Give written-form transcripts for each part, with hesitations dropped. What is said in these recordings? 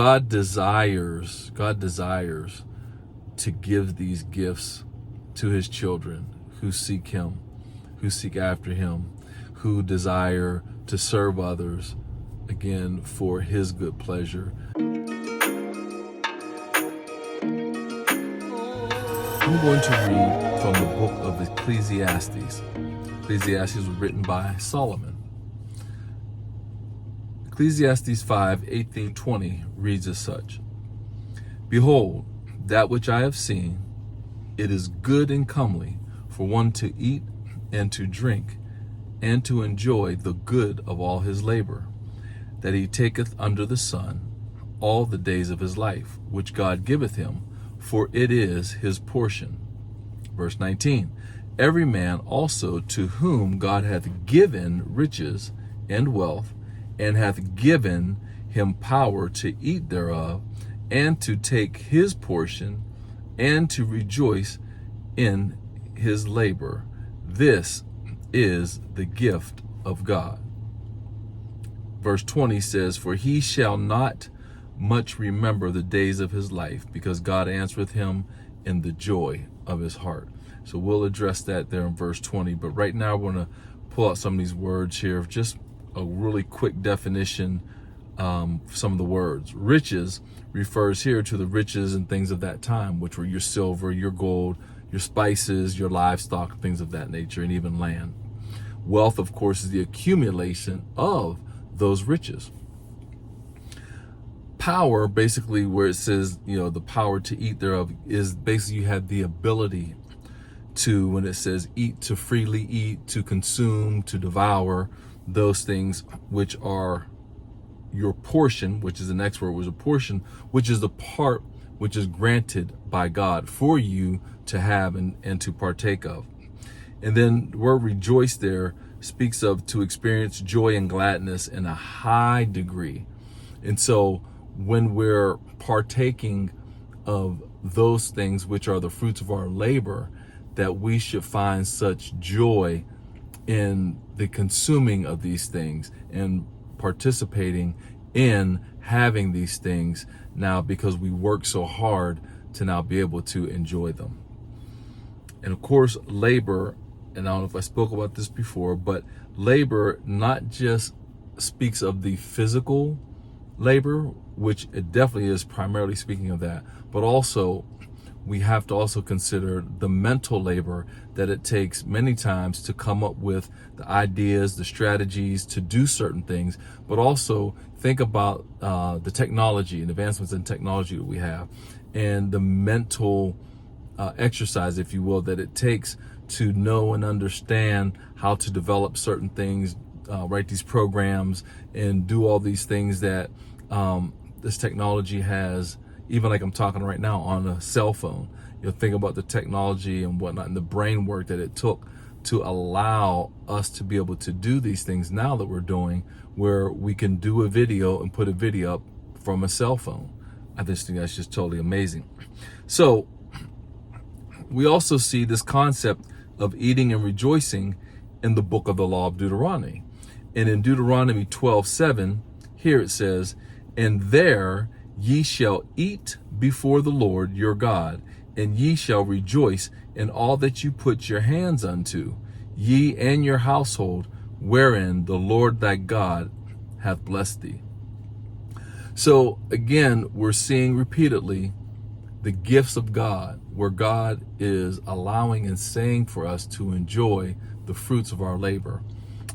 God desires to give these gifts to his children who seek him, who seek after him, who desire to serve others, again, for his good pleasure. I'm going to read from the book of Ecclesiastes. Ecclesiastes was written by Solomon. Ecclesiastes 5:18-20 reads as such: Behold, that which I have seen, it is good and comely for one to eat and to drink, and to enjoy the good of all his labor, that he taketh under the sun all the days of his life, which God giveth him, for it is his portion. Verse 19, every man also to whom God hath given riches and wealth, and hath given him power to eat thereof, and to take his portion, and to rejoice in his labor. This is the gift of God. Verse 20 says, for he shall not much remember the days of his life, because God answereth him in the joy of his heart. So we'll address that there in verse 20. But right now we're going to pull out some of these words here, just a really quick definition. Some of the words. Riches refers here to the riches and things of that time, which were your silver, your gold, your spices, your livestock, things of that nature, and even land. Wealth, of course, is the accumulation of those riches. Power, basically, where it says, the power to eat thereof, is basically you have the ability to, when it says eat, to freely eat, to consume, to devour, those things which are your portion, which is the next word, was a portion, which is the part which is granted by God for you to have and to partake of. And then the word rejoice there speaks of to experience joy and gladness in a high degree. And so when we're partaking of those things which are the fruits of our labor, that we should find such joy in the consuming of these things and participating in having these things now, because we work so hard to now be able to enjoy them. And of course, labor, and I don't know if I spoke about this before, but labor not just speaks of the physical labor, which it definitely is primarily speaking of that, but also we have to also consider the mental labor that it takes many times to come up with the ideas, the strategies to do certain things, but also think about the technology and advancements in technology that we have, and the mental exercise, if you will, that it takes to know and understand how to develop certain things, write these programs, and do all these things that this technology has. Even like I'm talking right now on a cell phone, think about the technology and whatnot, and the brain work that it took to allow us to be able to do these things now that we're doing, where we can do a video and put a video up from a cell phone. I just think that's just totally amazing. So we also see this concept of eating and rejoicing in the book of the law of Deuteronomy. And in Deuteronomy 12:7, here it says, and there ye shall eat before the Lord your God, and ye shall rejoice in all that you put your hands unto, ye and your household, wherein the Lord thy God hath blessed thee. So again, we're seeing repeatedly the gifts of God, where God is allowing and saying for us to enjoy the fruits of our labor,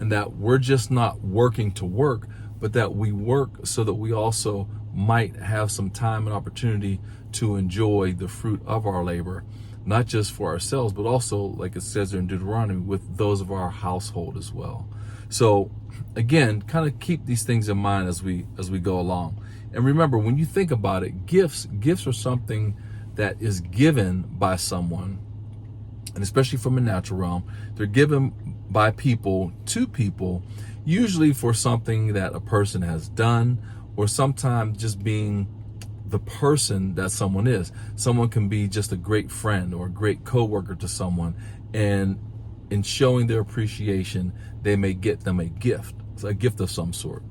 and that we're just not working to work, but that we work so that we also might have some time and opportunity to enjoy the fruit of our labor, not just for ourselves, but also, like it says there in Deuteronomy, with those of our household as well. So again, kind of keep these things in mind as we go along. And remember, when you think about it, gifts are something that is given by someone, and especially from a natural realm, they're given by people to people, usually for something that a person has done, or sometimes just being the person that someone is. Someone can be just a great friend or a great coworker to someone, and in showing their appreciation, they may get them a gift of some sort.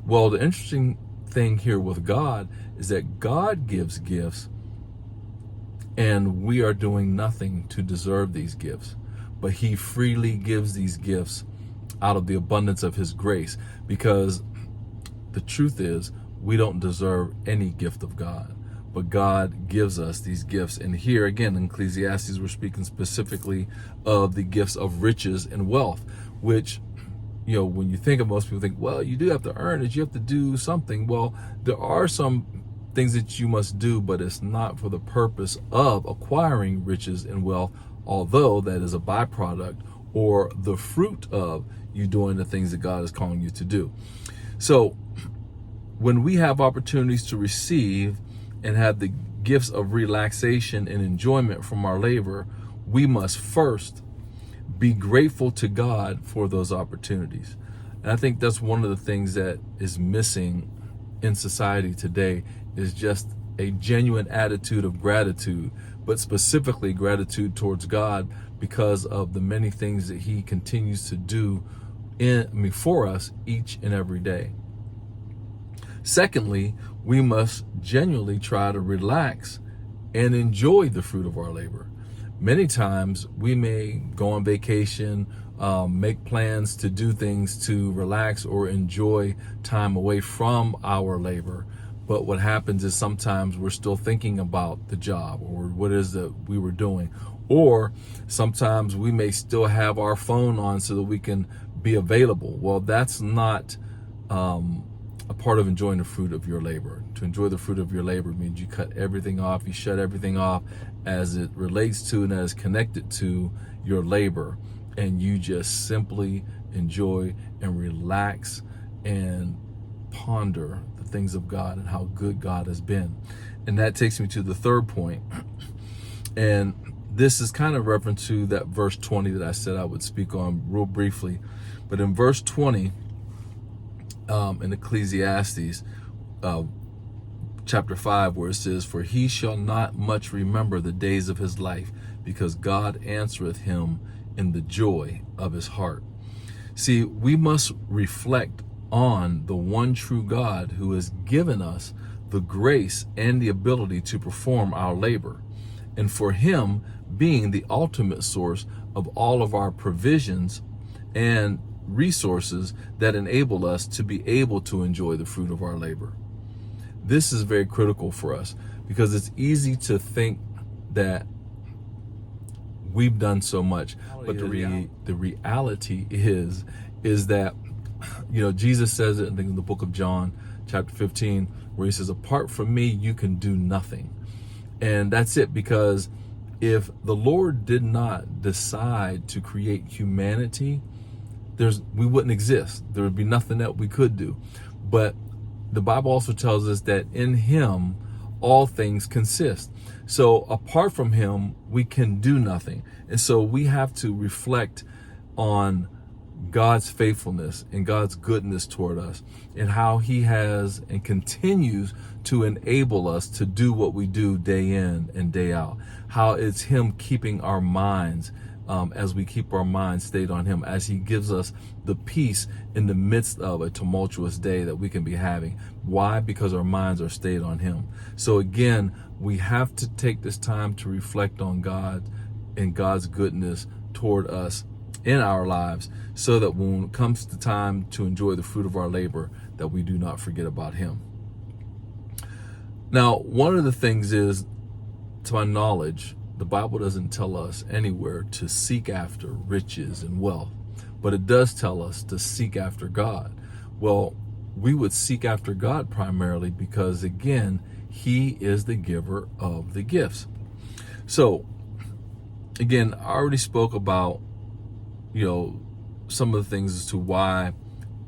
Well, the interesting thing here with God is that God gives gifts and we are doing nothing to deserve these gifts. But he freely gives these gifts out of the abundance of his grace, because the truth is we don't deserve any gift of God. But God gives us these gifts. And here again in Ecclesiastes, we're speaking specifically of the gifts of riches and wealth, which, when you think of, most people think, well, you do have to earn it, you have to do something. Well, there are some things that you must do, but it's not for the purpose of acquiring riches and wealth, although that is a byproduct or the fruit of you doing the things that God is calling you to do. So when we have opportunities to receive and have the gifts of relaxation and enjoyment from our labor, we must first be grateful to God for those opportunities. And I think that's one of the things that is missing in society today, is just a genuine attitude of gratitude, but specifically gratitude towards God because of the many things that he continues to do for us each and every day. Secondly, we must genuinely try to relax and enjoy the fruit of our labor. Many times we may go on vacation, make plans to do things to relax or enjoy time away from our labor. But what happens is sometimes we're still thinking about the job or what it is that we were doing. Or sometimes we may still have our phone on so that we can be available. Well, that's not a part of enjoying the fruit of your labor. To enjoy the fruit of your labor means you cut everything off, you shut everything off as it relates to and as connected to your labor. And you just simply enjoy and relax and ponder the things of God and how good God has been. And that takes me to the third point. And this is kind of reference to that verse 20 that I said I would speak on real briefly. But in verse 20, in Ecclesiastes, chapter 5, where it says, "For he shall not much remember the days of his life, because God answereth him in the joy of his heart." See, we must reflect on the one true God who has given us the grace and the ability to perform our labor, and for him being the ultimate source of all of our provisions and resources that enable us to be able to enjoy the fruit of our labor. This is very critical for us, because it's easy to think that we've done so much, but the reality is that, Jesus says it in the book of John, chapter 15, where he says, "Apart from me, you can do nothing." And that's it, because if the Lord did not decide to create humanity, we wouldn't exist. There would be nothing that we could do. But the Bible also tells us that in him all things consist. So apart from him, we can do nothing. And so we have to reflect on God's faithfulness and God's goodness toward us, and how he has and continues to enable us to do what we do day in and day out. How it's him keeping our minds, as we keep our minds stayed on him, as he gives us the peace in the midst of a tumultuous day that we can be having. Why? Because our minds are stayed on him. So again, we have to take this time to reflect on God and God's goodness toward us in our lives, so that when it comes to time to enjoy the fruit of our labor, that we do not forget about him. Now, one of the things is, to my knowledge, the Bible doesn't tell us anywhere to seek after riches and wealth, but it does tell us to seek after God. Well, we would seek after God primarily because, again, he is the giver of the gifts. So, again, I already spoke about, some of the things as to why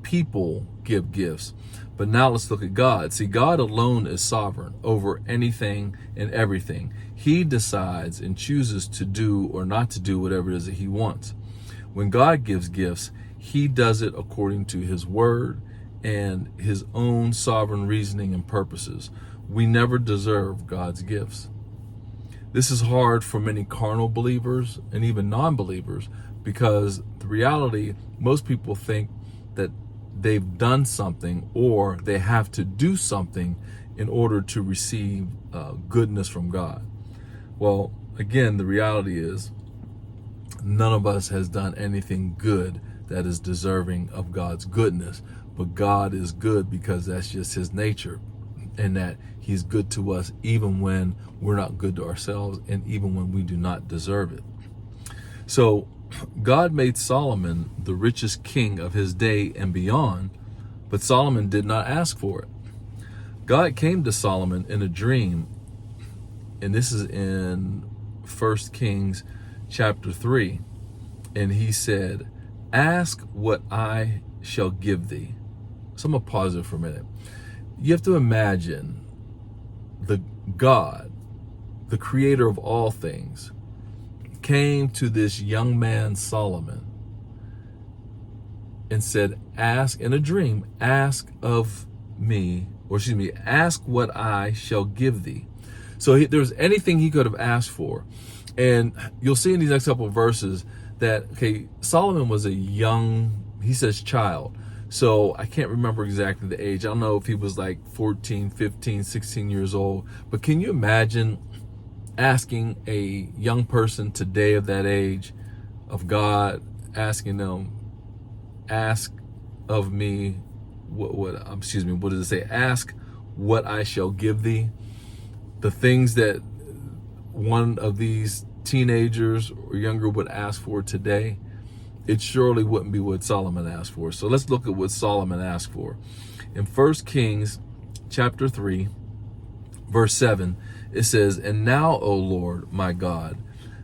people give gifts. But now let's look at God. See, God alone is sovereign over anything and everything. He decides and chooses to do or not to do whatever it is that he wants. When God gives gifts, he does it according to his word and his own sovereign reasoning and purposes. We never deserve God's gifts. This is hard for many carnal believers and even non-believers, because the reality, most people think that they've done something or they have to do something in order to receive goodness from God. Well, again, the reality is none of us has done anything good that is deserving of God's goodness, but God is good because that's just his nature, and that he's good to us even when we're not good to ourselves and even when we do not deserve it. So God made Solomon the richest king of his day and beyond, but Solomon did not ask for it. God came to Solomon in a dream, and this is in 1 Kings chapter 3, and he said, "Ask what I shall give thee." So I'm going to pause it for a minute. You have to imagine the God, the creator of all things, came to this young man Solomon and said, ask in a dream, ask of me, or excuse me, ask what I shall give thee. So there's anything he could have asked for. And you'll see in these next couple of verses that, okay, Solomon was a young, he says child. So I can't remember exactly the age. I don't know if he was like 14, 15, 16 years old. But can you imagine asking a young person today of that age of God, asking them, ask of me, what does it say? Ask what I shall give thee. The things that one of these teenagers or younger would ask for today, it surely wouldn't be what Solomon asked for. So let's look at what Solomon asked for. In 1 Kings chapter 3, verse 7, it says, "And now, O Lord, my God,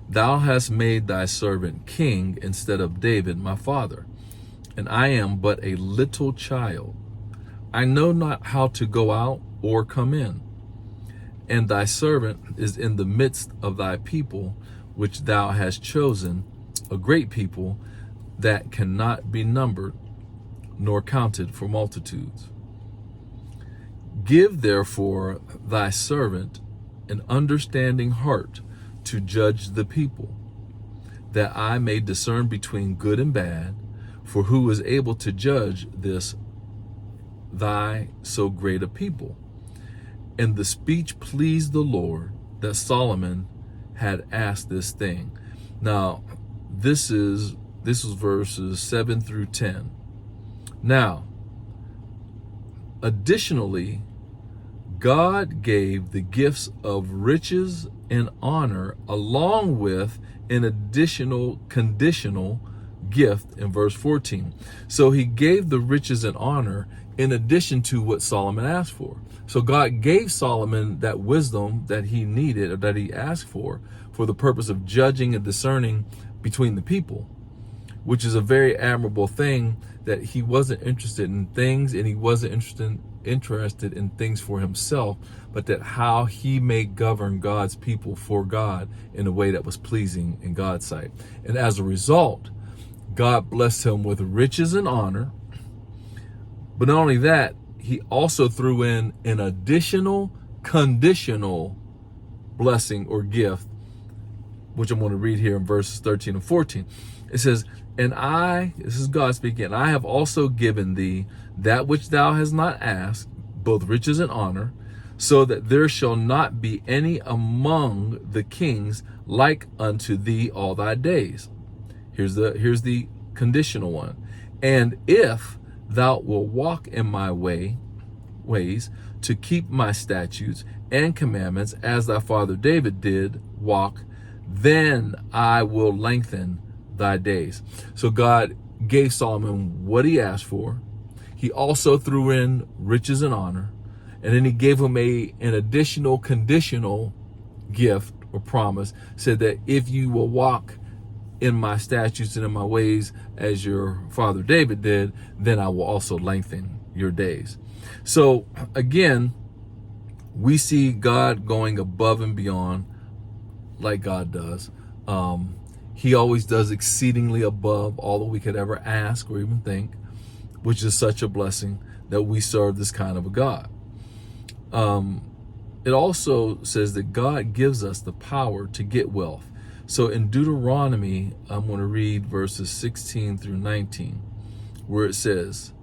thou hast made thy servant king instead of David, my father. And I am but a little child. I know not how to go out or come in. And thy servant is in the midst of thy people, which thou hast chosen, a great people that cannot be numbered nor counted for multitudes. Give therefore thy servant an understanding heart to judge the people, that I may discern between good and bad, for who is able to judge this thy so great a people?" And the speech pleased the Lord that Solomon had asked this thing. Now, this was verses 7 through 10. Now, additionally, God gave the gifts of riches and honor along with an additional conditional gift in verse 14. So he gave the riches and honor in addition to what Solomon asked for. So God gave Solomon that wisdom that he needed, or that he asked for the purpose of judging and discerning between the people, which is a very admirable thing, that he wasn't interested in things, and he wasn't interested in things for himself, but that how he may govern God's people for God in a way that was pleasing in God's sight. And as a result, God blessed him with riches and honor. But not only that, he also threw in an additional conditional blessing or gift, which I'm going to read here in verses 13 and 14. It says, "And this is God speaking, I have also given thee that which thou hast not asked, both riches and honor, so that there shall not be any among the kings like unto thee all thy days." Here's the conditional one. "And if thou wilt walk in my ways to keep my statutes and commandments as thy father David did walk, then I will lengthen thy days." So God gave Solomon what he asked for. He also threw in riches and honor, and then he gave him an additional conditional gift or promise, said that if you will walk in my statutes and in my ways as your father David did, then I will also lengthen your days. So again, we see God going above and beyond like God does. He always does exceedingly above all that we could ever ask or even think, which is such a blessing that we serve this kind of a God. It also says that God gives us the power to get wealth. So in Deuteronomy, I'm going to read verses 16 through 19, where it says,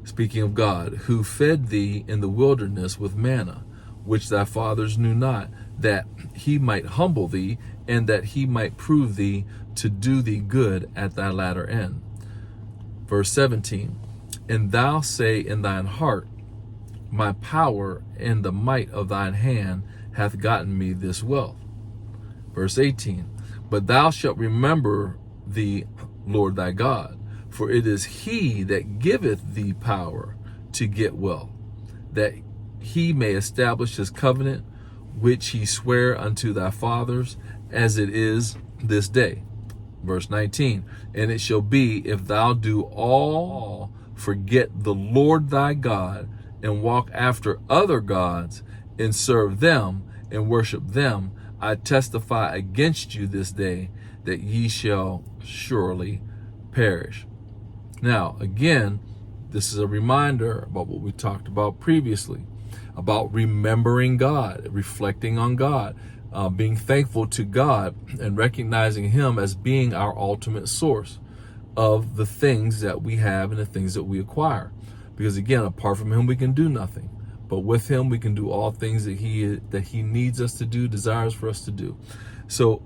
speaking of God, who fed thee in the wilderness with manna, which thy fathers knew not, that he might humble thee, and that he might prove thee to do thee good at thy latter end. Verse 17, and thou say in thine heart, my power and the might of thine hand hath gotten me this wealth. Verse 18, but thou shalt remember the Lord thy God, for it is he that giveth thee power to get wealth, that he may establish his covenant, which he sware unto thy fathers, as it is this day. Verse 19, and it shall be, if thou do all forget the Lord thy God, and walk after other gods, and serve them, and worship them, I testify against you this day, that ye shall surely perish. Now, again, this is a reminder about what we talked about previously, about remembering God, reflecting on God, being thankful to God, and recognizing him as being our ultimate source of the things that we have and the things that we acquire. Because again, apart from him, we can do nothing. But with him, we can do all things that he needs us to do, desires for us to do. So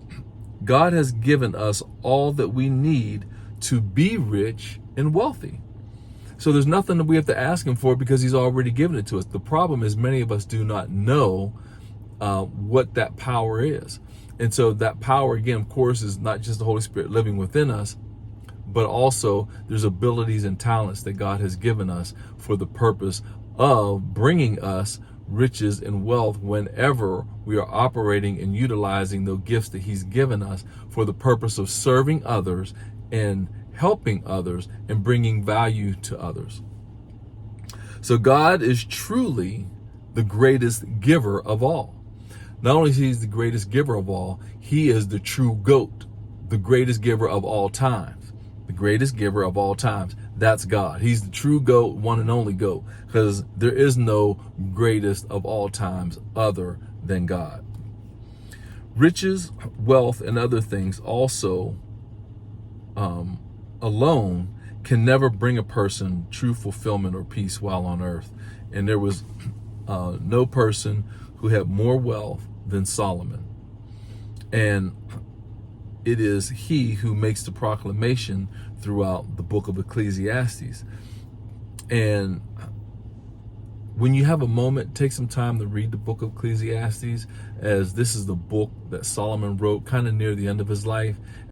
God has given us all that we need to be rich and wealthy. So there's nothing that we have to ask him for, because he's already given it to us. The problem is many of us do not know what that power is. And so that power, again, of course, is not just the Holy Spirit living within us, but also there's abilities and talents that God has given us for the purpose of bringing us riches and wealth whenever we are operating and utilizing the gifts that he's given us for the purpose of serving others and helping others and bringing value to others. So God is truly the greatest giver of all. Not only is he the greatest giver of all, he is the true GOAT, the greatest giver of all times. The greatest giver of all times. That's God. He's the true GOAT, one and only GOAT, because there is no greatest of all times other than God. Riches, wealth, and other things also alone can never bring a person true fulfillment or peace while on earth. And there was no person who had more wealth than Solomon. And it is he who makes the proclamation throughout the book of Ecclesiastes. And when you have a moment, take some time to read the book of Ecclesiastes, as this is the book that Solomon wrote kind of near the end of his life.